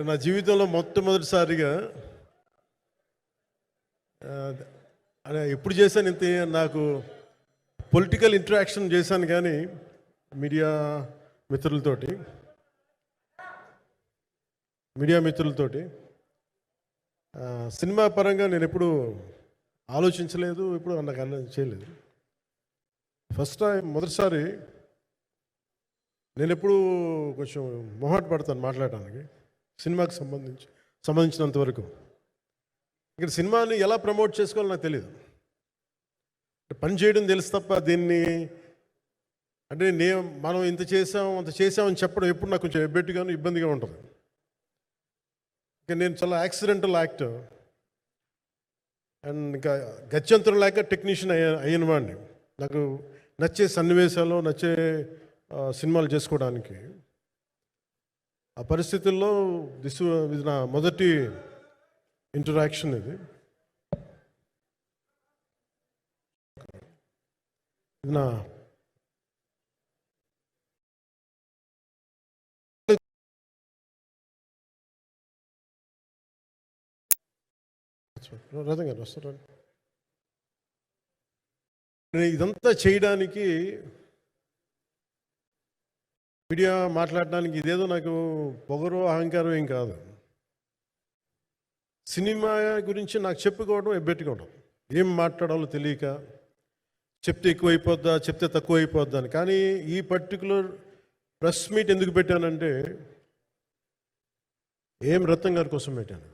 నా జీవితంలో మొట్టమొదటిసారిగా ఎప్పుడు చేశాను ఇంత నాకు పొలిటికల్ ఇంటరాక్షన్ చేశాను, కానీ మీడియా మిత్రులతోటి సినిమా పరంగా నేను ఎప్పుడు ఆలోచించలేదు, ఎప్పుడు నాకు చేయలేదు. ఫస్ట్ టైం మొదటిసారి నేను ఎప్పుడు కొంచెం మొహాట పడతాను మాట్లాడటానికి సినిమాకి సంబంధించినంత వరకు. ఇక్కడ సినిమాని ఎలా ప్రమోట్ చేసుకోవాలో నాకు తెలియదు. పని చేయడం తెలుసు తప్ప దీన్ని అంటే మనం ఇంత చేసామని చెప్పడం ఎప్పుడు నాకు కొంచెం ఎబ్బెట్టుగాను ఇబ్బందిగా ఉంటుంది. ఇంకా నేను చాలా యాక్సిడెంటల్ యాక్టర్ అండ్ ఇంకా గత్యంతరం లేక టెక్నీషియన్ అయిన వాడిని. నాకు నచ్చే సన్నివేశాలు, నచ్చే సినిమాలు చేసుకోవడానికి. ఆ పరిస్థితుల్లో ఇది నా మొదటి ఇంటరాక్షన్. ఇది నా రథం గారు వస్తారు. ఇదంతా చేయడానికి, మీడియా మాట్లాడడానికి ఇదేదో నాకు పొగరు అహంకారం ఏం కాదు. సినిమా గురించి నాకు చెప్పుకోవడం ఎబ్బెట్టుకోవడం, ఏం మాట్లాడాలో తెలియక, చెప్తే ఎక్కువైపోద్దా చెప్తే తక్కువ అయిపోద్దా అని. కానీ ఈ పర్టికులర్ ప్రెస్ మీట్ ఎందుకు పెట్టానంటే రత్నం గారి కోసం పెట్టాను.